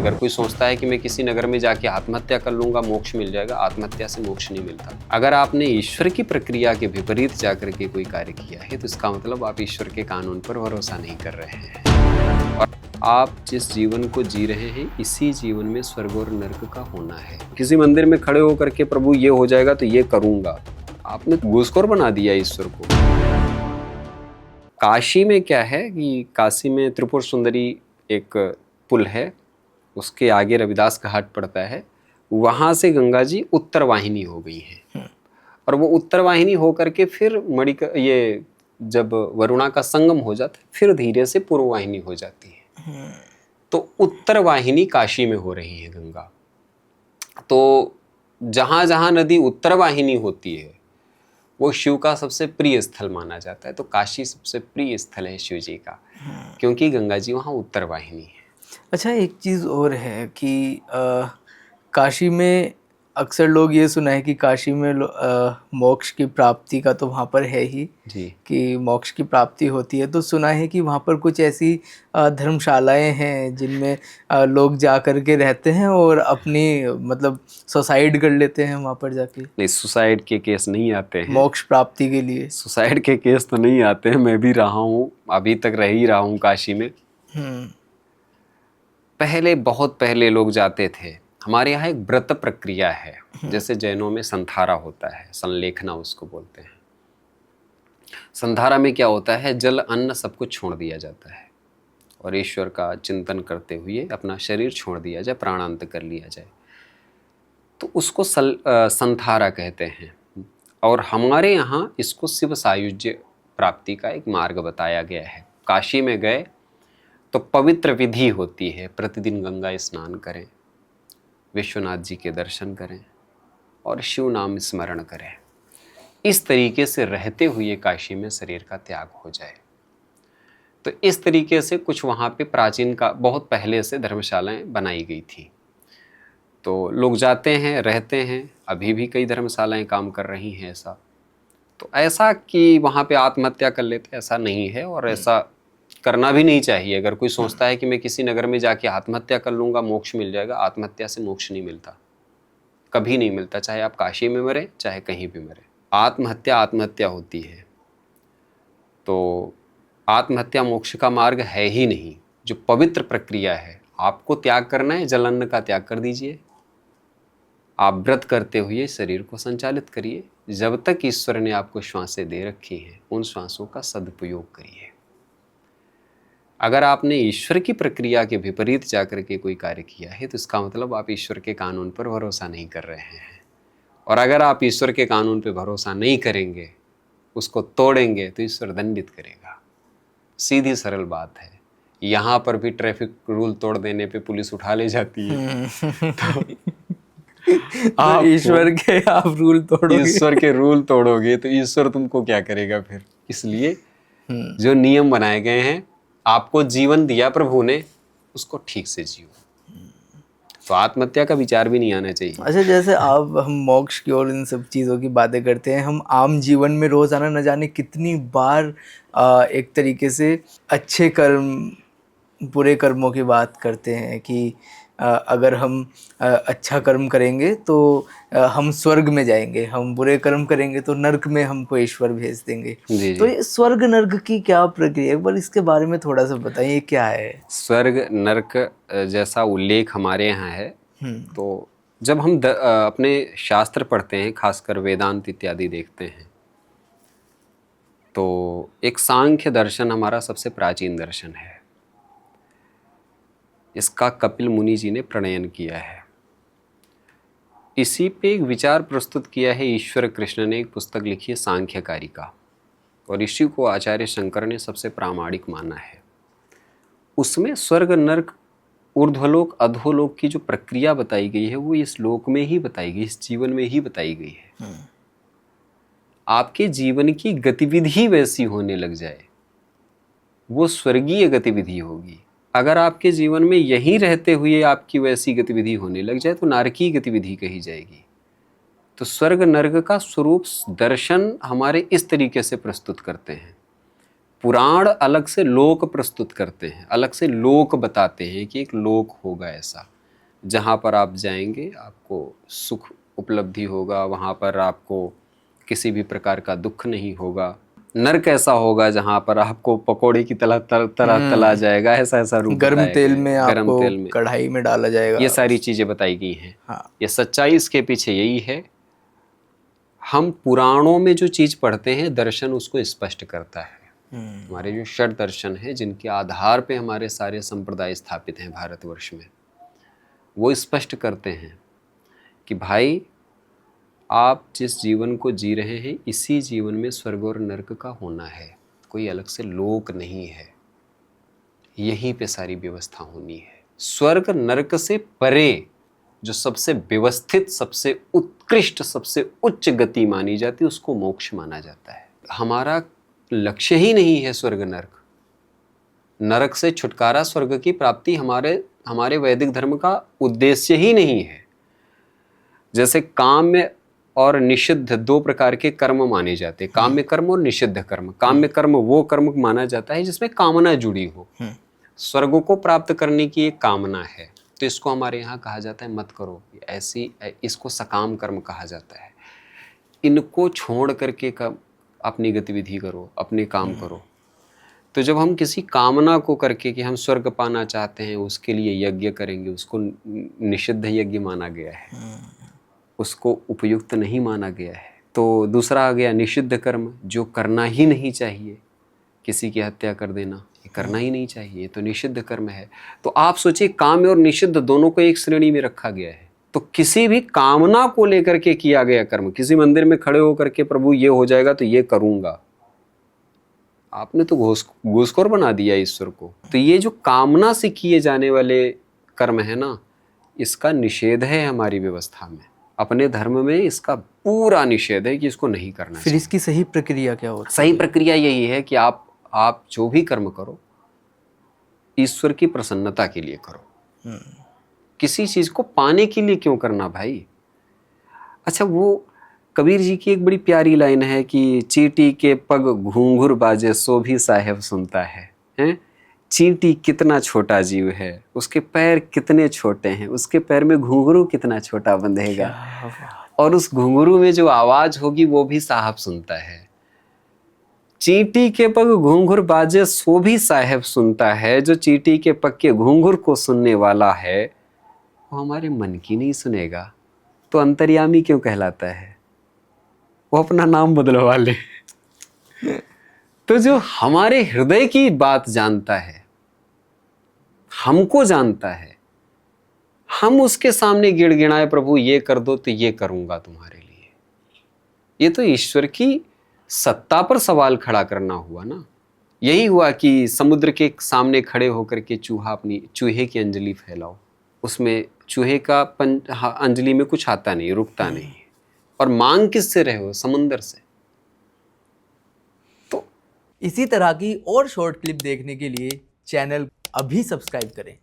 अगर कोई सोचता है कि मैं किसी नगर में जाके आत्महत्या कर लूंगा मोक्ष मिल जाएगा, आत्महत्या से मोक्ष नहीं मिलता। अगर आपने ईश्वर की प्रक्रिया के विपरीत जाकर के कोई कार्य किया है तो इसका मतलब आप ईश्वर के कानून पर भरोसा नहीं कर रहे हैं। और आप जिस जीवन को जी रहे हैं इसी जीवन में स्वर्ग और नर्क का होना है। किसी मंदिर में खड़े होकर के प्रभु ये हो जाएगा तो ये करूंगा, आपने घूसखोर बना दिया ईश्वर को। काशी में क्या है कि काशी में त्रिपुर सुंदरी एक पुल है, उसके आगे रविदास घाट पड़ता है, वहां से गंगा जी उत्तर वाहिनी हो गई है। और वो उत्तर वाहिनी होकर के फिर ये जब वरुणा का संगम हो जाता है फिर धीरे से पूर्व वाहिनी हो जाती है। तो उत्तर वाहिनी काशी में हो रही है गंगा। तो जहां जहां नदी उत्तर वाहिनी होती है वो शिव का सबसे प्रिय स्थल माना जाता है। तो काशी सबसे प्रिय स्थल है शिव जी का, क्योंकि गंगा जी वहाँ उत्तर वाहिनी है। अच्छा, एक चीज़ और है कि काशी में अक्सर लोग ये सुना है कि काशी में मोक्ष की प्राप्ति का तो वहाँ पर है ही जी, कि मोक्ष की प्राप्ति होती है। तो सुना है कि वहाँ पर कुछ ऐसी धर्मशालाएं हैं जिनमें लोग जा कर के रहते हैं और अपनी मतलब सुसाइड कर लेते हैं वहाँ पर जाके। नहीं, सुसाइड के केस नहीं आते हैं मोक्ष प्राप्ति के लिए सुसाइड के केस तो नहीं आते हैं। मैं भी रहा हूँ, अभी तक रह ही रहा हूँ काशी में। पहले बहुत पहले लोग जाते थे। हमारे यहाँ एक व्रत प्रक्रिया है, जैसे जैनों में संधारा होता है, संलेखना उसको बोलते हैं। संधारा में क्या होता है, जल अन्न सब कुछ छोड़ दिया जाता है और ईश्वर का चिंतन करते हुए अपना शरीर छोड़ दिया जाए, प्राणांत कर लिया जाए, तो उसको संधारा कहते हैं। और हमारे यहाँ इसको शिव सायुज्य प्राप्ति का एक मार्ग बताया गया है। काशी में गए तो पवित्र विधि होती है, प्रतिदिन गंगा स्नान करें, विश्वनाथ जी के दर्शन करें और शिव नाम स्मरण करें। इस तरीके से रहते हुए काशी में शरीर का त्याग हो जाए। तो इस तरीके से कुछ वहाँ पे प्राचीन का बहुत पहले से धर्मशालाएं बनाई गई थी। तो लोग जाते हैं, रहते हैं, अभी भी कई धर्मशालाएं काम कर रही हैं ऐसा। तो ऐसा कि वहाँ पे आत्महत्या कर लेते, ऐसा नहीं है और ऐसा करना भी नहीं चाहिए। अगर कोई सोचता है कि मैं किसी नगर में जाके आत्महत्या कर लूंगा मोक्ष मिल जाएगा, आत्महत्या से मोक्ष नहीं मिलता, कभी नहीं मिलता। चाहे आप काशी में मरे, चाहे कहीं भी मरे, आत्महत्या होती है। तो आत्महत्या मोक्ष का मार्ग है ही नहीं। जो पवित्र प्रक्रिया है, आपको त्याग करना है, जल अन्न का त्याग कर दीजिए। आप व्रत करते हुए शरीर को संचालित करिए। जब तक ईश्वर ने आपको श्वासें दे रखी हैं उन श्वासों का सदुपयोग करिए। अगर आपने ईश्वर की प्रक्रिया के विपरीत जाकर के कोई कार्य किया है तो इसका मतलब आप ईश्वर के कानून पर भरोसा नहीं कर रहे हैं। और अगर आप ईश्वर के कानून पर भरोसा नहीं करेंगे, उसको तोड़ेंगे, तो ईश्वर दंडित करेगा। सीधी सरल बात है। यहाँ पर भी ट्रैफिक रूल तोड़ देने पे पुलिस उठा ले जाती है। तो ईश्वर के आप रूल तोड़ोगे, ईश्वर के रूल तोड़ोगे तो ईश्वर तुमको क्या करेगा फिर। इसलिए जो नियम बनाए गए हैं, आपको जीवन दिया प्रभु ने, उसको ठीक से जियो। तो आत्महत्या का विचार भी नहीं आना चाहिए। अच्छा, जैसे अब हम मोक्ष की और इन सब चीज़ों की बातें करते हैं, हम आम जीवन में रोज़ाना न जाने कितनी बार एक तरीके से अच्छे कर्म बुरे कर्मों की बात करते हैं कि अगर हम अच्छा कर्म करेंगे तो हम स्वर्ग में जाएंगे, हम बुरे कर्म करेंगे तो नर्क में हमको ईश्वर भेज देंगे। जी, तो जी। ये स्वर्ग नर्क की क्या प्रक्रिया, एक बार इसके बारे में थोड़ा सा बताइए, क्या है स्वर्ग नर्क जैसा उल्लेख हमारे यहाँ है। तो जब हम अपने शास्त्र पढ़ते हैं, खासकर वेदांत इत्यादि देखते हैं, तो एक सांख्य दर्शन हमारा सबसे प्राचीन दर्शन है। इसका कपिल मुनि जी ने प्रणयन किया है। इसी पे एक विचार प्रस्तुत किया है ईश्वर कृष्ण ने, एक पुस्तक लिखी है सांख्यकारिका, और इसी को आचार्य शंकर ने सबसे प्रामाणिक माना है। उसमें स्वर्ग नर्क ऊर्ध्वलोक अधोलोक की जो प्रक्रिया बताई गई है वो इस लोक में ही बताई गई, इस जीवन में ही बताई गई है। आपके जीवन की गतिविधि वैसी होने लग जाए, वो स्वर्गीय गतिविधि होगी। अगर आपके जीवन में यहीं रहते हुए आपकी वैसी गतिविधि होने लग जाए तो नारकीय गतिविधि कही जाएगी। तो स्वर्ग नर्क का स्वरूप दर्शन हमारे इस तरीके से प्रस्तुत करते हैं। पुराण अलग से लोक प्रस्तुत करते हैं, अलग से लोक बताते हैं कि एक लोक होगा ऐसा। जहाँ पर आप जाएंगे आपको सुख उपलब्धि होगा, वहाँ पर आपको किसी भी प्रकार का दुख नहीं होगा। नरक ऐसा होगा जहाँ पर आपको पकोड़े की तरह तला जाएगा, ऐसा ऐसा रूप गर्म बताया तेल गया में है। गर्म आपको तेल में कढ़ाई में डाला जाएगा। ये सारी चीजें बताई गई हैं। हाँ। ये सच्चाई इसके पीछे यही है। हम पुराणों में जो चीज पढ़ते हैं, दर्शन उसको स्पष्ट करता है। हमारे जो षट दर्शन है, जिनके आधार पे हमारे सारे संप्रदाय स्थापित हैं भारतवर्ष में, वो स्पष्ट करते हैं कि भाई आप जिस जीवन को जी रहे हैं, इसी जीवन में स्वर्ग और नरक का होना है, कोई अलग से लोक नहीं है। यहीं पे सारी व्यवस्था होनी है। स्वर्ग नरक से परे जो सबसे व्यवस्थित, सबसे उत्कृष्ट, सबसे उच्च गति मानी जाती है, उसको मोक्ष माना जाता है। हमारा लक्ष्य ही नहीं है स्वर्ग नरक। नरक से छुटकारा, स्वर्ग की प्राप्ति हमारे वैदिक धर्म का उद्देश्य ही नहीं है। जैसे काम्य और निषिद्ध दो प्रकार के कर्म माने जाते हैं, काम्य कर्म और निषिद्ध कर्म। काम्य कर्म वो कर्म माना जाता है जिसमें कामना जुड़ी हो। स्वर्ग को प्राप्त करने की एक कामना है, तो इसको हमारे यहाँ कहा जाता है मत करो, इसको सकाम कर्म कहा जाता है। इनको छोड़ करके अपनी गतिविधि करो, अपने काम करो। तो जब हम किसी कामना को करके कि हम स्वर्ग पाना चाहते हैं, उसके लिए यज्ञ करेंगे, उसको निषिद्ध यज्ञ माना गया है, उसको उपयुक्त नहीं माना गया है। तो दूसरा आ गया निषिद्ध कर्म, जो करना ही नहीं चाहिए। किसी की हत्या कर देना, ये करना ही नहीं चाहिए, ये तो निषिद्ध कर्म है। तो आप सोचिए, काम्य और निषिद्ध दोनों को एक श्रेणी में रखा गया है। तो किसी भी कामना को लेकर के किया गया कर्म, किसी मंदिर में खड़े होकर के प्रभु ये हो जाएगा तो ये करूंगा, आपने तो घूसखोर बना दिया ईश्वर को। तो ये जो कामना से किए जाने वाले कर्म है ना, इसका निषेध है हमारी व्यवस्था में। अपने धर्म में इसका पूरा निषेध है कि इसको नहीं करना। फिर इसकी सही प्रक्रिया क्या होती है? सही प्रक्रिया यही है कि आप जो भी कर्म करो, ईश्वर की प्रसन्नता के लिए करो। किसी चीज को पाने के लिए क्यों करना भाई? अच्छा, वो कबीर जी की एक बड़ी प्यारी लाइन है कि चींटी के पग घूंघर बाजे सो भी साहेब सुनता है, हैं? चींटी कितना छोटा जीव है, उसके पैर कितने छोटे हैं, उसके पैर में घुंघरू कितना छोटा बंधेगा, और उस घुंघरू में जो आवाज होगी वो भी साहब सुनता है। चींटी के पग घुंघर बाजे सो भी साहेब सुनता है। जो चींटी के पग के घुंघर को सुनने वाला है, वो हमारे मन की नहीं सुनेगा, तो अंतर्यामी क्यों कहलाता है? वो अपना नाम बदलवा ले। तो जो हमारे हृदय की बात जानता है, हमको जानता है, हम उसके सामने गिड़गिड़ाए प्रभु ये कर दो तो ये करूंगा तुम्हारे लिए, ये तो ईश्वर की सत्ता पर सवाल खड़ा करना हुआ ना। यही हुआ कि समुद्र के सामने खड़े होकर के चूहे की अंजलि फैलाओ, उसमें चूहे का अंजलि में कुछ आता नहीं, रुकता नहीं, और मांग किससे रहे हो? समुद्र से। इसी तरह की और शॉर्ट क्लिप देखने के लिए चैनल अभी सब्सक्राइब करें।